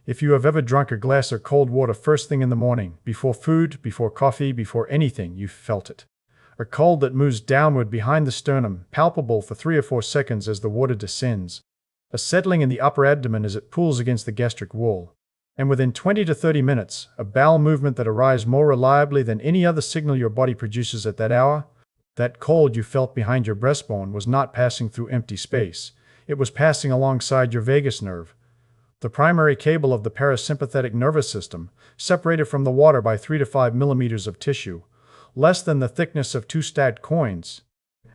If you have ever drunk a glass of cold water first thing in the morning, before food, before coffee, before anything, you felt it. A cold that moves downward behind the sternum, palpable for 3 or 4 seconds as the water descends. A settling in the upper abdomen as it pulls against the gastric wall. And within 20 to 30 minutes, a bowel movement that arrives more reliably than any other signal your body produces at that hour. That cold you felt behind your breastbone was not passing through empty space. It was passing alongside your vagus nerve, the primary cable of the parasympathetic nervous system, separated from the water by 3 to 5 millimeters of tissue, less than the thickness of 2 stacked coins.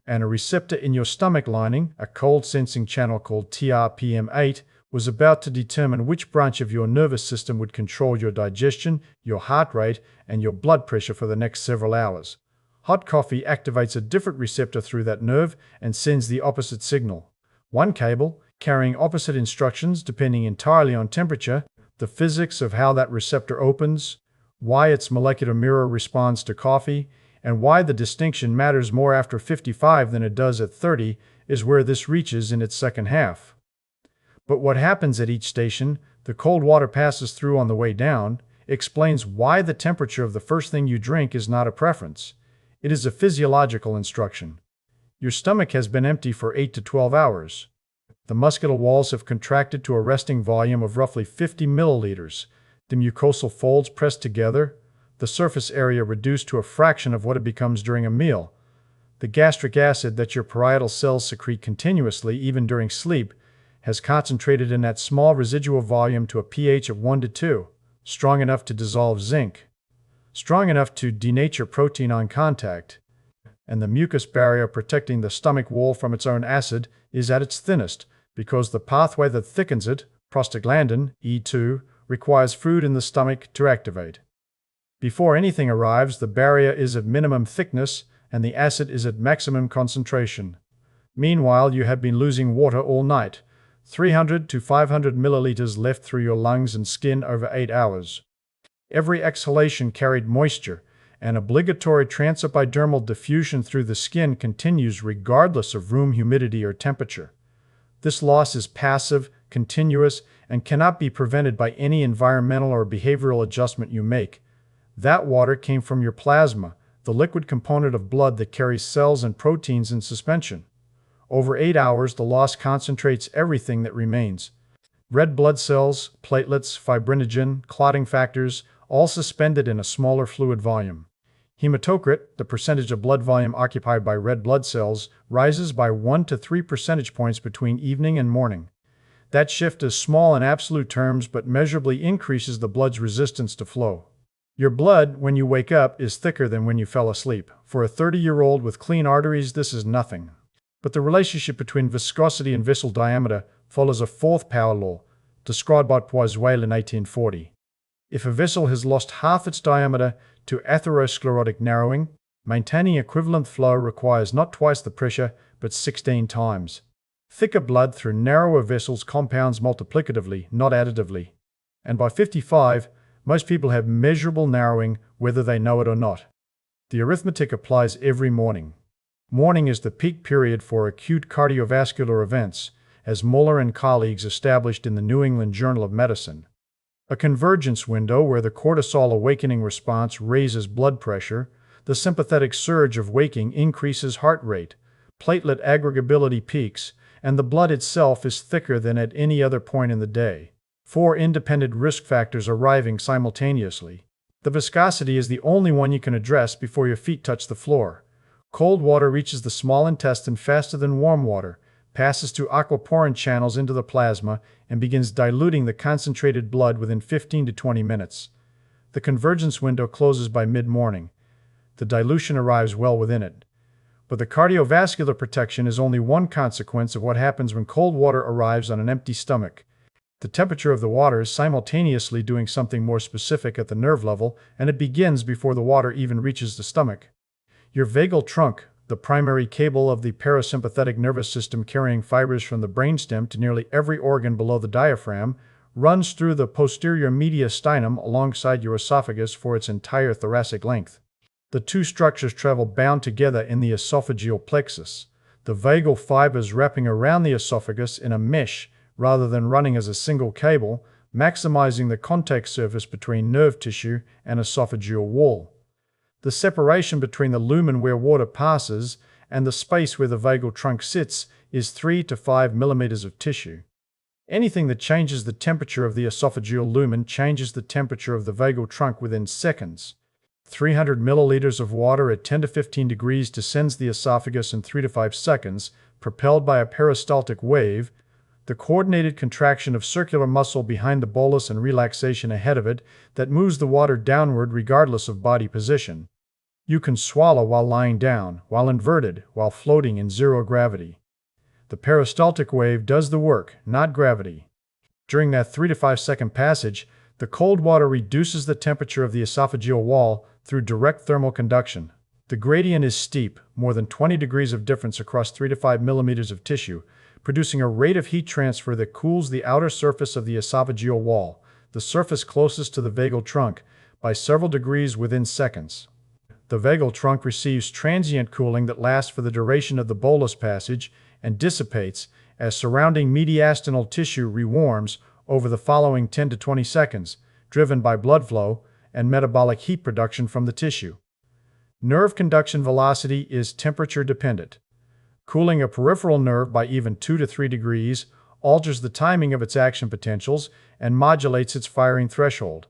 And a receptor in your stomach lining, a cold-sensing channel called TRPM8, was about to determine which branch of your nervous system would control your digestion, your heart rate, and your blood pressure for the next several hours. Hot coffee activates a different receptor through that nerve and sends the opposite signal. One cable, carrying opposite instructions depending entirely on temperature, the physics of how that receptor opens, why its molecular mirror responds to coffee, and why the distinction matters more after 55 than it does at 30 is where this reaches in its second half. But what happens at each station, the cold water passes through on the way down, explains why the temperature of the first thing you drink is not a preference. It is a physiological instruction. Your stomach has been empty for 8 to 12 hours. The muscular walls have contracted to a resting volume of roughly 50 milliliters, the mucosal folds pressed together, the surface area reduced to a fraction of what it becomes during a meal. The gastric acid that your parietal cells secrete continuously, even during sleep, has concentrated in that small residual volume to a pH of 1 to 2, strong enough to dissolve zinc, strong enough to denature protein on contact, and the mucus barrier protecting the stomach wall from its own acid is at its thinnest because the pathway that thickens it, prostaglandin, E2, requires food in the stomach to activate. Before anything arrives, the barrier is at minimum thickness and the acid is at maximum concentration. Meanwhile, you have been losing water all night, 300 to 500 milliliters left through your lungs and skin over 8 hours. Every exhalation carried moisture, and obligatory transepidermal diffusion through the skin continues regardless of room humidity or temperature. This loss is passive, continuous, and cannot be prevented by any environmental or behavioral adjustment you make. That water came from your plasma, the liquid component of blood that carries cells and proteins in suspension. Over 8 hours, the loss concentrates everything that remains. Red blood cells, platelets, fibrinogen, clotting factors, all suspended in a smaller fluid volume. Hematocrit, the percentage of blood volume occupied by red blood cells, rises by 1 to 3 percentage points between evening and morning. That shift is small in absolute terms, but measurably increases the blood's resistance to flow. Your blood, when you wake up, is thicker than when you fell asleep. For a 30-year-old with clean arteries, this is nothing. But the relationship between viscosity and vessel diameter follows a fourth power law, described by Poiseuille in 1840. If a vessel has lost half its diameter to atherosclerotic narrowing, maintaining equivalent flow requires not twice the pressure, but 16 times. Thicker blood through narrower vessels compounds multiplicatively, not additively. And by 55, most people have measurable narrowing, whether they know it or not. The arithmetic applies every morning. Morning is the peak period for acute cardiovascular events, as Muller and colleagues established in the New England Journal of Medicine. A convergence window where the cortisol awakening response raises blood pressure, the sympathetic surge of waking increases heart rate, platelet aggregability peaks, and the blood itself is thicker than at any other point in the day. 4 independent risk factors arriving simultaneously. The viscosity is the only one you can address before your feet touch the floor. Cold water reaches the small intestine faster than warm water, passes through aquaporin channels into the plasma, and begins diluting the concentrated blood within 15 to 20 minutes. The convergence window closes by mid-morning. The dilution arrives well within it. But the cardiovascular protection is only one consequence of what happens when cold water arrives on an empty stomach. The temperature of the water is simultaneously doing something more specific at the nerve level, and it begins before the water even reaches the stomach. Your vagal trunk, the primary cable of the parasympathetic nervous system carrying fibers from the brainstem to nearly every organ below the diaphragm, runs through the posterior mediastinum alongside your esophagus for its entire thoracic length. The two structures travel bound together in the esophageal plexus, the vagal fibers wrapping around the esophagus in a mesh rather than running as a single cable, maximizing the contact surface between nerve tissue and esophageal wall. The separation between the lumen where water passes and the space where the vagal trunk sits is 3 to 5 millimeters of tissue. Anything that changes the temperature of the esophageal lumen changes the temperature of the vagal trunk within seconds. 300 milliliters of water at 10 to 15 degrees descends the esophagus in 3 to 5 seconds, propelled by a peristaltic wave, the coordinated contraction of circular muscle behind the bolus and relaxation ahead of it that moves the water downward regardless of body position. You can swallow while lying down, while inverted, while floating in zero gravity. The peristaltic wave does the work, not gravity. During that 3 to 5 second passage, the cold water reduces the temperature of the esophageal wall through direct thermal conduction. The gradient is steep, more than 20 degrees of difference across 3 to 5 millimeters of tissue, producing a rate of heat transfer that cools the outer surface of the esophageal wall, the surface closest to the vagal trunk, by several degrees within seconds. The vagal trunk receives transient cooling that lasts for the duration of the bolus passage and dissipates as surrounding mediastinal tissue rewarms over the following 10 to 20 seconds, driven by blood flow and metabolic heat production from the tissue. Nerve conduction velocity is temperature dependent. Cooling a peripheral nerve by even 2 to 3 degrees alters the timing of its action potentials and modulates its firing threshold.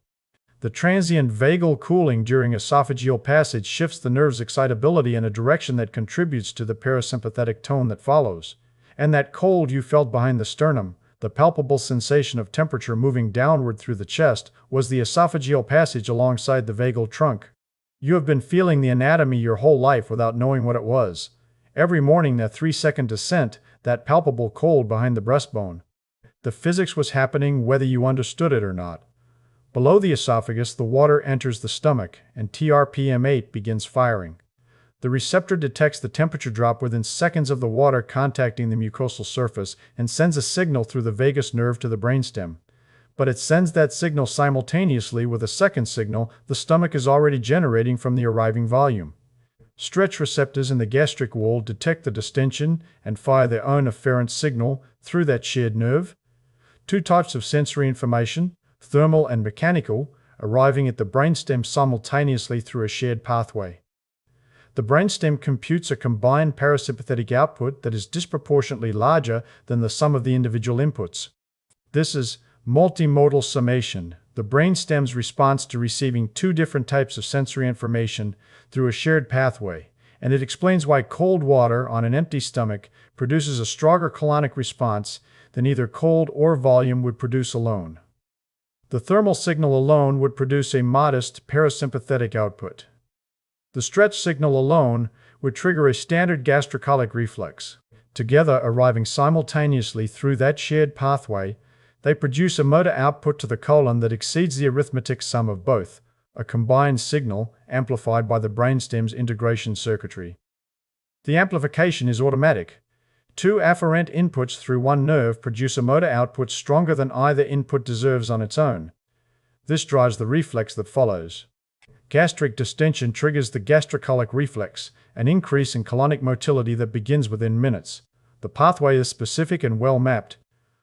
The transient vagal cooling during esophageal passage shifts the nerve's excitability in a direction that contributes to the parasympathetic tone that follows. And that cold you felt behind the sternum, the palpable sensation of temperature moving downward through the chest, was the esophageal passage alongside the vagal trunk. You have been feeling the anatomy your whole life without knowing what it was. Every morning that 3-second descent, that palpable cold behind the breastbone. The physics was happening whether you understood it or not. Below the esophagus, the water enters the stomach, and TRPM8 begins firing. The receptor detects the temperature drop within seconds of the water contacting the mucosal surface and sends a signal through the vagus nerve to the brainstem. But it sends that signal simultaneously with a second signal the stomach is already generating from the arriving volume. Stretch receptors in the gastric wall detect the distension and fire their own afferent signal through that shared nerve. Two types of sensory information, thermal and mechanical, arriving at the brainstem simultaneously through a shared pathway. The brainstem computes a combined parasympathetic output that is disproportionately larger than the sum of the individual inputs. This is multimodal summation, the brainstem's response to receiving two different types of sensory information through a shared pathway, and it explains why cold water on an empty stomach produces a stronger colonic response than either cold or volume would produce alone. The thermal signal alone would produce a modest parasympathetic output. The stretch signal alone would trigger a standard gastrocolic reflex. Together, arriving simultaneously through that shared pathway, they produce a motor output to the colon that exceeds the arithmetic sum of both, a combined signal amplified by the brainstem's integration circuitry. The amplification is automatic. Two afferent inputs through one nerve produce a motor output stronger than either input deserves on its own. This drives the reflex that follows. Gastric distension triggers the gastrocolic reflex, an increase in colonic motility that begins within minutes. The pathway is specific and well mapped.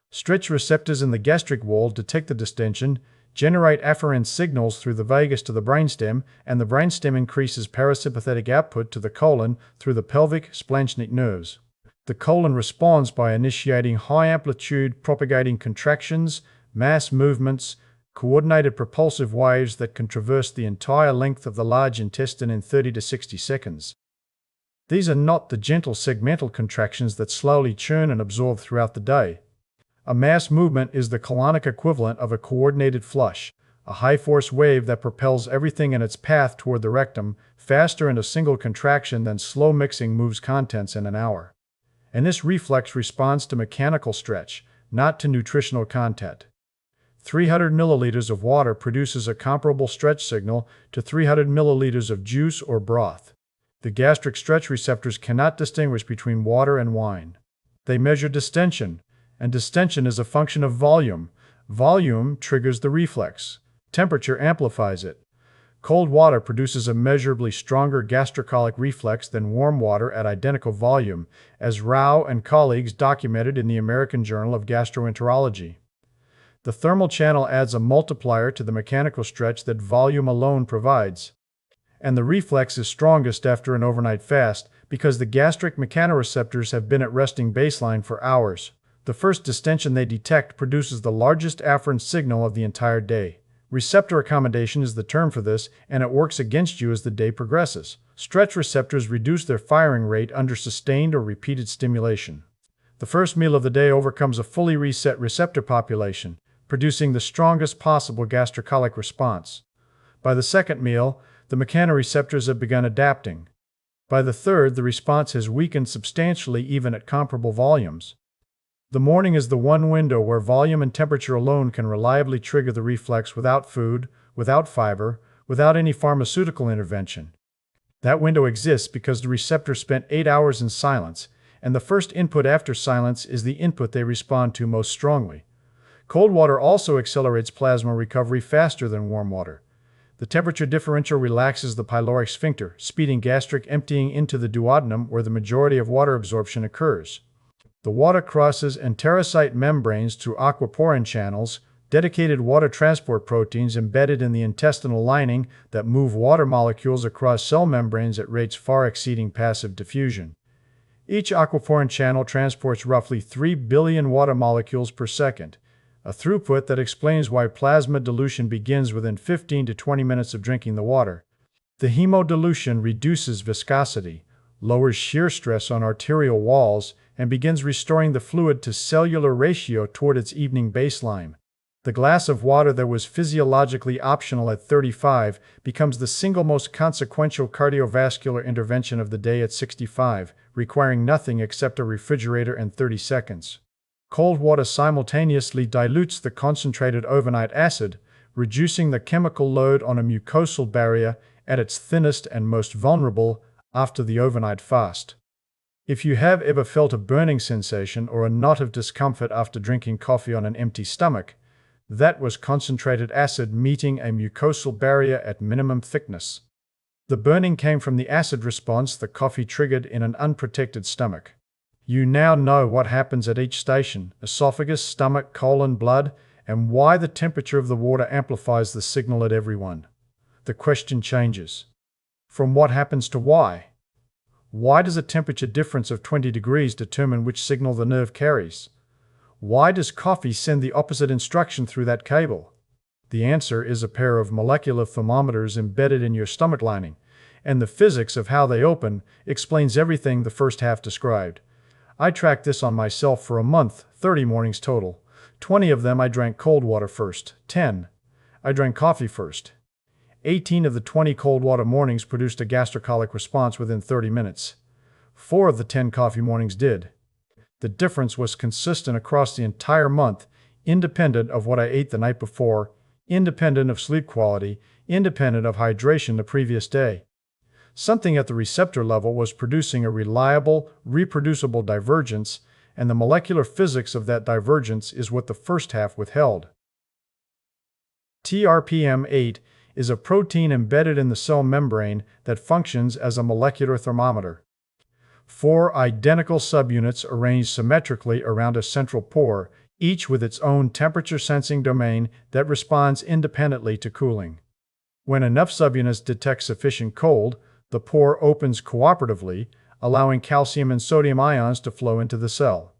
Stretch receptors in the gastric wall detect the distension, generate afferent signals through the vagus to the brainstem, and the brainstem increases parasympathetic output to the colon through the pelvic splanchnic nerves. The colon responds by initiating high-amplitude propagating contractions, mass movements, coordinated propulsive waves that can traverse the entire length of the large intestine in 30 to 60 seconds. These are not the gentle segmental contractions that slowly churn and absorb throughout the day. A mass movement is the colonic equivalent of a coordinated flush, a high-force wave that propels everything in its path toward the rectum faster in a single contraction than slow mixing moves contents in an hour. And this reflex responds to mechanical stretch, not to nutritional content. 300 milliliters of water produces a comparable stretch signal to 300 milliliters of juice or broth. The gastric stretch receptors cannot distinguish between water and wine. They measure distension, and distension is a function of volume. Volume triggers the reflex. Temperature amplifies it. Cold water produces a measurably stronger gastrocolic reflex than warm water at identical volume, as Rao and colleagues documented in the American Journal of Gastroenterology. The thermal channel adds a multiplier to the mechanical stretch that volume alone provides. And the reflex is strongest after an overnight fast because the gastric mechanoreceptors have been at resting baseline for hours. The first distension they detect produces the largest afferent signal of the entire day. Receptor accommodation is the term for this, and it works against you as the day progresses. Stretch receptors reduce their firing rate under sustained or repeated stimulation. The first meal of the day overcomes a fully reset receptor population, producing the strongest possible gastrocolic response. By the second meal, the mechanoreceptors have begun adapting. By the third, the response has weakened substantially even at comparable volumes. The morning is the one window where volume and temperature alone can reliably trigger the reflex without food, without fiber, without any pharmaceutical intervention. That window exists because the receptor spent 8 hours in silence, and the first input after silence is the input they respond to most strongly. Cold water also accelerates plasma recovery faster than warm water. The temperature differential relaxes the pyloric sphincter, speeding gastric emptying into the duodenum where the majority of water absorption occurs. The water crosses enterocyte membranes through aquaporin channels, dedicated water transport proteins embedded in the intestinal lining that move water molecules across cell membranes at rates far exceeding passive diffusion. Each aquaporin channel transports roughly 3 billion water molecules per second, a throughput that explains why plasma dilution begins within 15 to 20 minutes of drinking the water. The hemodilution reduces viscosity, lowers shear stress on arterial walls, and begins restoring the fluid to cellular ratio toward its evening baseline. The glass of water that was physiologically optional at 35 becomes the single most consequential cardiovascular intervention of the day at 65, requiring nothing except a refrigerator and 30 seconds. Cold water simultaneously dilutes the concentrated overnight acid, reducing the chemical load on a mucosal barrier at its thinnest and most vulnerable after the overnight fast. If you have ever felt a burning sensation or a knot of discomfort after drinking coffee on an empty stomach, that was concentrated acid meeting a mucosal barrier at minimum thickness. The burning came from the acid response the coffee triggered in an unprotected stomach. You now know what happens at each station: esophagus, stomach, colon, blood, and why the temperature of the water amplifies the signal at every one. The question changes. From what happens to why? Why does a temperature difference of 20 degrees determine which signal the nerve carries? Why does coffee send the opposite instruction through that cable? The answer is a pair of molecular thermometers embedded in your stomach lining, and the physics of how they open explains everything the first half described. I tracked this on myself for a month, 30 mornings total. 20 of them I drank cold water first. 10. I drank coffee first. 18 of the 20 cold water mornings produced a gastrocolic response within 30 minutes. 4 of the 10 coffee mornings did. The difference was consistent across the entire month, independent of what I ate the night before, independent of sleep quality, independent of hydration the previous day. Something at the receptor level was producing a reliable, reproducible divergence, and the molecular physics of that divergence is what the first half withheld. TRPM8 is a protein embedded in the cell membrane that functions as a molecular thermometer. 4 identical subunits arranged symmetrically around a central pore, each with its own temperature-sensing domain that responds independently to cooling. When enough subunits detect sufficient cold, the pore opens cooperatively, allowing calcium and sodium ions to flow into the cell.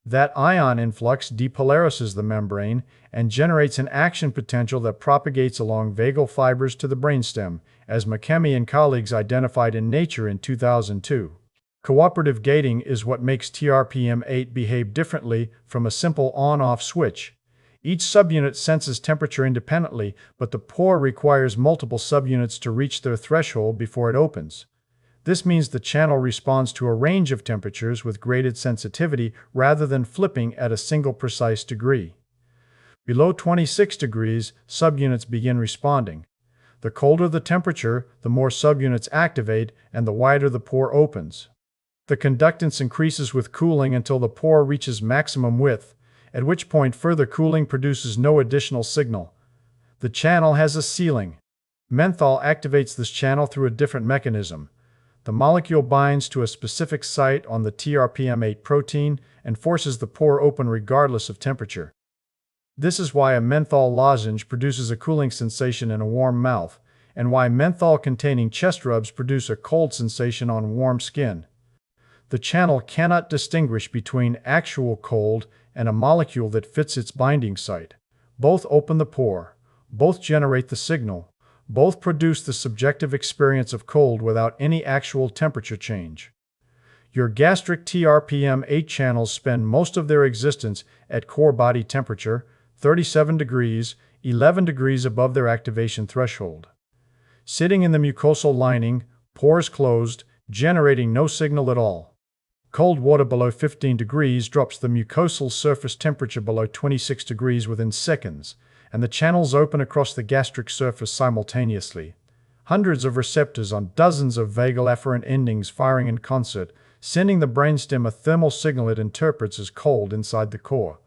That ion influx depolarizes the membrane and generates an action potential that propagates along vagal fibers to the brainstem, as McKechnie and colleagues identified in Nature in 2002. Cooperative gating is what makes TRPM8 behave differently from a simple on-off switch. Each subunit senses temperature independently, but the pore requires multiple subunits to reach their threshold before it opens. This means the channel responds to a range of temperatures with graded sensitivity rather than flipping at a single precise degree. Below 26 degrees, subunits begin responding. The colder the temperature, the more subunits activate and the wider the pore opens. The conductance increases with cooling until the pore reaches maximum width, at which point further cooling produces no additional signal. The channel has a ceiling. Menthol activates this channel through a different mechanism. The molecule binds to a specific site on the TRPM8 protein and forces the pore open regardless of temperature. This is why a menthol lozenge produces a cooling sensation in a warm mouth, and why menthol-containing chest rubs produce a cold sensation on warm skin. The channel cannot distinguish between actual cold and a molecule that fits its binding site. Both open the pore. Both generate the signal. Both produce the subjective experience of cold without any actual temperature change. Your gastric TRPM8 channels spend most of their existence at core body temperature, 37 degrees, 11 degrees above their activation threshold. Sitting in the mucosal lining, pores closed, generating no signal at all. Cold water below 15 degrees drops the mucosal surface temperature below 26 degrees within seconds, and the channels open across the gastric surface simultaneously. Hundreds of receptors on dozens of vagal afferent endings firing in concert, sending the brainstem a thermal signal it interprets as cold inside the core.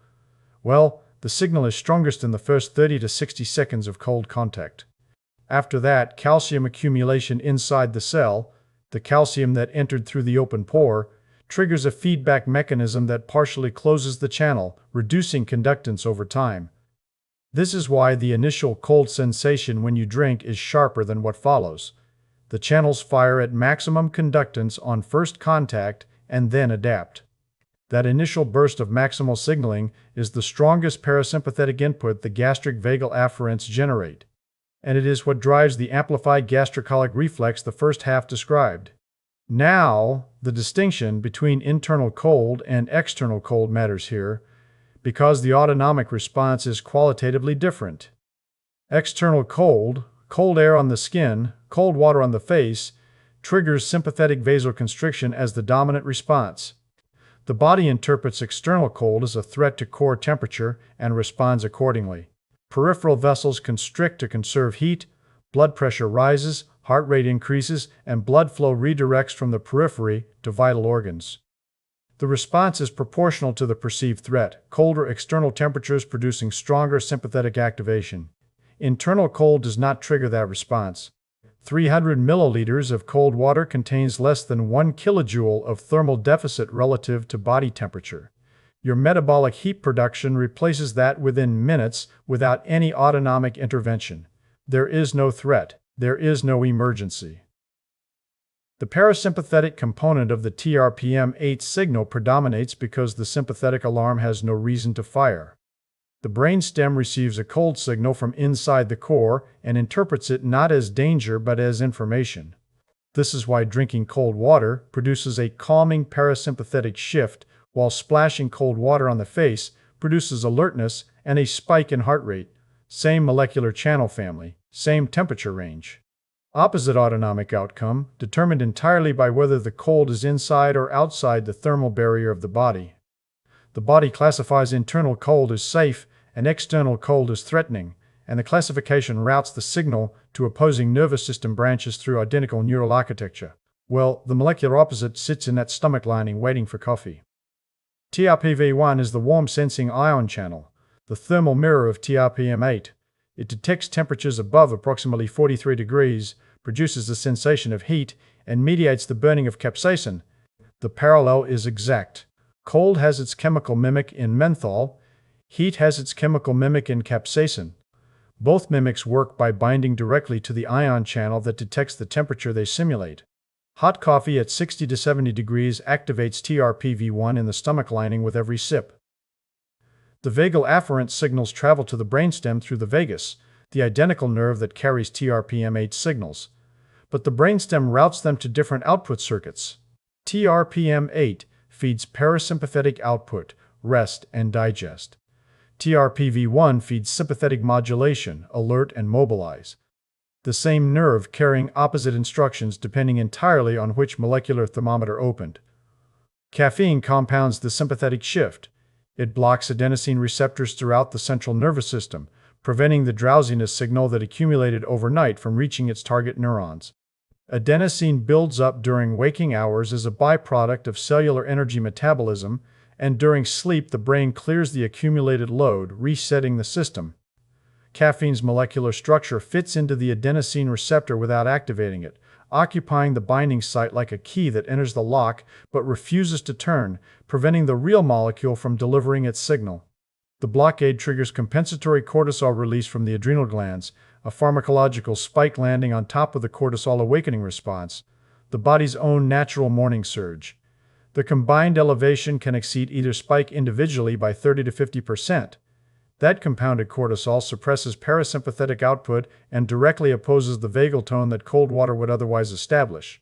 Well, the signal is strongest in the first 30 to 60 seconds of cold contact. After that, calcium accumulation inside the cell, the calcium that entered through the open pore, triggers a feedback mechanism that partially closes the channel, reducing conductance over time. This is why the initial cold sensation when you drink is sharper than what follows. The channels fire at maximum conductance on first contact and then adapt. That initial burst of maximal signaling is the strongest parasympathetic input the gastric vagal afferents generate, and it is what drives the amplified gastrocolic reflex the first half described. Now, the distinction between internal cold and external cold matters here, because the autonomic response is qualitatively different. External cold, cold air on the skin, cold water on the face, triggers sympathetic vasoconstriction as the dominant response. The body interprets external cold as a threat to core temperature and responds accordingly. Peripheral vessels constrict to conserve heat, blood pressure rises, heart rate increases, and blood flow redirects from the periphery to vital organs. The response is proportional to the perceived threat, colder external temperatures producing stronger sympathetic activation. Internal cold does not trigger that response. 300 milliliters of cold water contains less than 1 kilojoule of thermal deficit relative to body temperature. Your metabolic heat production replaces that within minutes without any autonomic intervention. There is no threat. There is no emergency. The parasympathetic component of the TRPM8 signal predominates because the sympathetic alarm has no reason to fire. The brainstem receives a cold signal from inside the core and interprets it not as danger but as information. This is why drinking cold water produces a calming parasympathetic shift, while splashing cold water on the face produces alertness and a spike in heart rate. Same molecular channel family, same temperature range. Opposite autonomic outcome, determined entirely by whether the cold is inside or outside the thermal barrier of the body. The body classifies internal cold as safe and external cold as threatening, and the classification routes the signal to opposing nervous system branches through identical neural architecture. Well, the molecular opposite sits in that stomach lining waiting for coffee. TRPV1 is the warm sensing ion channel, the thermal mirror of TRPM8. It detects temperatures above approximately 43 degrees, produces the sensation of heat, and mediates the burning of capsaicin. The parallel is exact. Cold has its chemical mimic in menthol. Heat has its chemical mimic in capsaicin. Both mimics work by binding directly to the ion channel that detects the temperature they simulate. Hot coffee at 60 to 70 degrees activates TRPV1 in the stomach lining with every sip. The vagal afferent signals travel to the brainstem through the vagus, the identical nerve that carries TRPM8 signals. But the brainstem routes them to different output circuits. TRPM8 feeds parasympathetic output, rest and digest. TRPV1 feeds sympathetic modulation, alert and mobilize. The same nerve carrying opposite instructions depending entirely on which molecular thermometer opened. Caffeine compounds the sympathetic shift. It blocks adenosine receptors throughout the central nervous system, preventing the drowsiness signal that accumulated overnight from reaching its target neurons. Adenosine builds up during waking hours as a byproduct of cellular energy metabolism, and during sleep the brain clears the accumulated load, resetting the system. Caffeine's molecular structure fits into the adenosine receptor without activating it, occupying the binding site like a key that enters the lock but refuses to turn, preventing the real molecule from delivering its signal. The blockade triggers compensatory cortisol release from the adrenal glands, a pharmacological spike landing on top of the cortisol awakening response, the body's own natural morning surge. The combined elevation can exceed either spike individually by 30 to 50%. That compounded cortisol suppresses parasympathetic output and directly opposes the vagal tone that cold water would otherwise establish.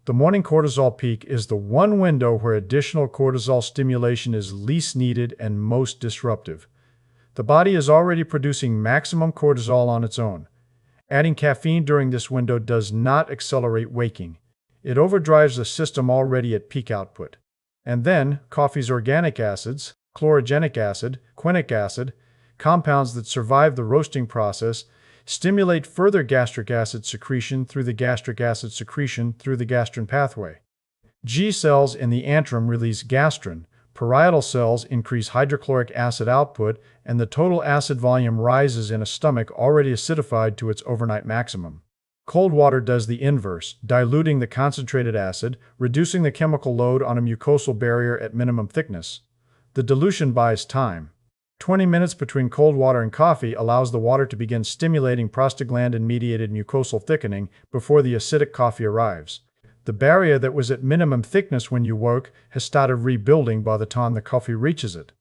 The morning cortisol peak is the one window where additional cortisol stimulation is least needed and most disruptive. The body is already producing maximum cortisol on its own. Adding caffeine during this window does not accelerate waking. It overdrives the system already at peak output. And then, coffee's organic acids, chlorogenic acid, quinic acid, compounds that survive the roasting process, stimulate further gastric acid secretion through the gastric acid secretion through the gastrin pathway. G cells in the antrum release gastrin, parietal cells increase hydrochloric acid output, and the total acid volume rises in a stomach already acidified to its overnight maximum. Cold water does the inverse, diluting the concentrated acid, reducing the chemical load on a mucosal barrier at minimum thickness. The dilution buys time. 20 minutes between cold water and coffee allows the water to begin stimulating prostaglandin-mediated mucosal thickening before the acidic coffee arrives. The barrier that was at minimum thickness when you woke has started rebuilding by the time the coffee reaches it.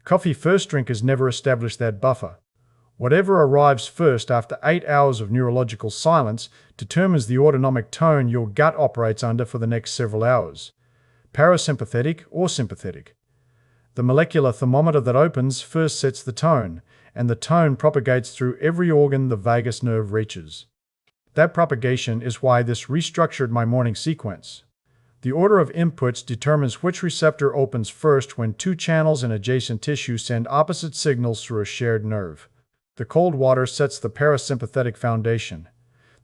Coffee first drinkers never establish that buffer. Whatever arrives first after 8 hours of neurological silence determines the autonomic tone your gut operates under for the next several hours. Parasympathetic or sympathetic. The molecular thermometer that opens first sets the tone, and the tone propagates through every organ the vagus nerve reaches. That propagation is why this restructured my morning sequence. The order of inputs determines which receptor opens first when two channels in adjacent tissue send opposite signals through a shared nerve. The cold water sets the parasympathetic foundation.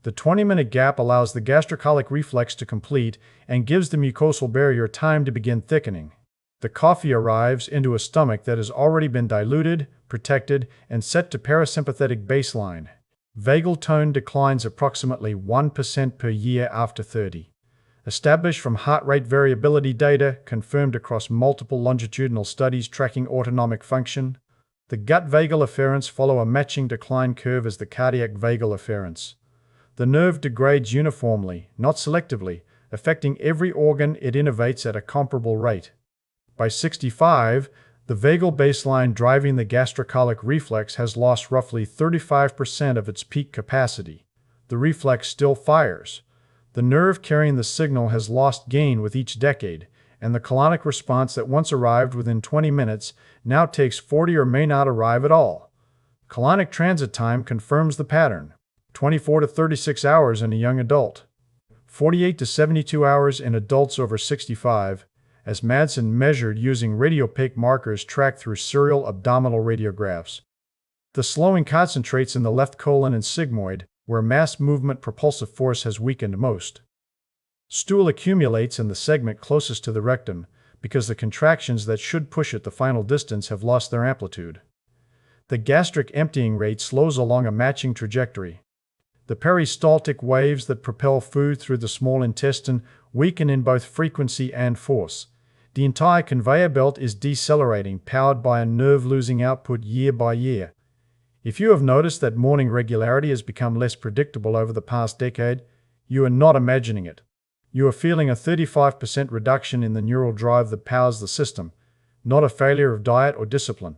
The 20-minute gap allows the gastrocolic reflex to complete and gives the mucosal barrier time to begin thickening. The coffee arrives into a stomach that has already been diluted, protected, and set to parasympathetic baseline. Vagal tone declines approximately 1% per year after 30. Established from heart rate variability data confirmed across multiple longitudinal studies tracking autonomic function, the gut vagal afferents follow a matching decline curve as the cardiac vagal afferents. The nerve degrades uniformly, not selectively, affecting every organ it innervates at a comparable rate. By 65, the vagal baseline driving the gastrocolic reflex has lost roughly 35% of its peak capacity. The reflex still fires. The nerve carrying the signal has lost gain with each decade, and the colonic response that once arrived within 20 minutes now takes 40 or may not arrive at all. Colonic transit time confirms the pattern: 24 to 36 hours in a young adult, 48 to 72 hours in adults over 65, as Madsen measured using radiopaque markers tracked through serial abdominal radiographs. The slowing concentrates in the left colon and sigmoid, where mass movement propulsive force has weakened most. Stool accumulates in the segment closest to the rectum because the contractions that should push it the final distance have lost their amplitude. The gastric emptying rate slows along a matching trajectory. The peristaltic waves that propel food through the small intestine weaken in both frequency and force. The entire conveyor belt is decelerating, powered by a nerve losing output year by year. If you have noticed that morning regularity has become less predictable over the past decade, you are not imagining it. You are feeling a 35% reduction in the neural drive that powers the system, not a failure of diet or discipline.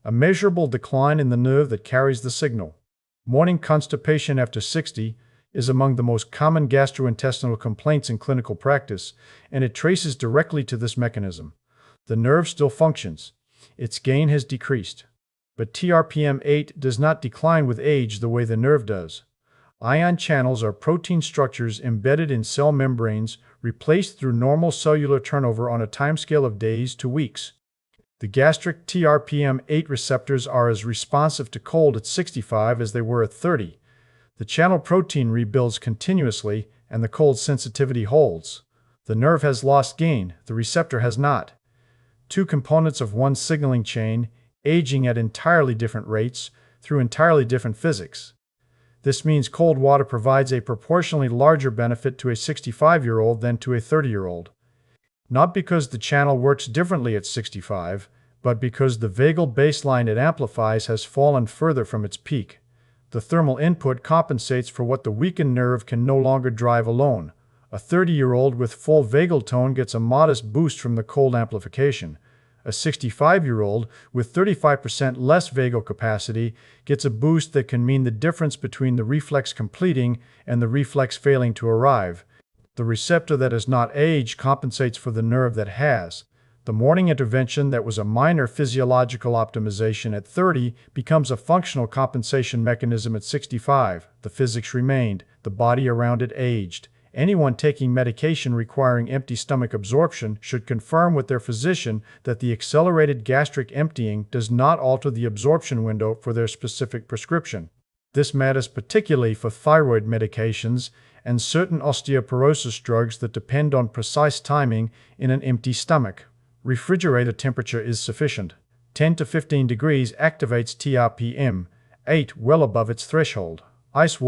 A measurable decline in the nerve that carries the signal. Morning constipation after 60 is among the most common gastrointestinal complaints in clinical practice, and it traces directly to this mechanism. The nerve still functions. Its gain has decreased. But TRPM8 does not decline with age the way the nerve does. Ion channels are protein structures embedded in cell membranes, replaced through normal cellular turnover on a timescale of days to weeks. The gastric TRPM8 receptors are as responsive to cold at 65 as they were at 30. The channel protein rebuilds continuously, and the cold sensitivity holds. The nerve has lost gain, the receptor has not. Two components of one signaling chain, aging at entirely different rates, through entirely different physics. This means cold water provides a proportionally larger benefit to a 65-year-old than to a 30-year-old. Not because the channel works differently at 65, but because the vagal baseline it amplifies has fallen further from its peak. The thermal input compensates for what the weakened nerve can no longer drive alone. A 30-year-old with full vagal tone gets a modest boost from the cold amplification. A 65-year-old with 35% less vagal capacity gets a boost that can mean the difference between the reflex completing and the reflex failing to arrive. The receptor that has not aged compensates for the nerve that has. The morning intervention that was a minor physiological optimization at 30 becomes a functional compensation mechanism at 65. The physics remained, the body around it aged. Anyone taking medication requiring empty stomach absorption should confirm with their physician that the accelerated gastric emptying does not alter the absorption window for their specific prescription. This matters particularly for thyroid medications and certain osteoporosis drugs that depend on precise timing in an empty stomach. Refrigerator temperature is sufficient. 10 to 15 degrees activates TRPM, 8 well above its threshold. Ice water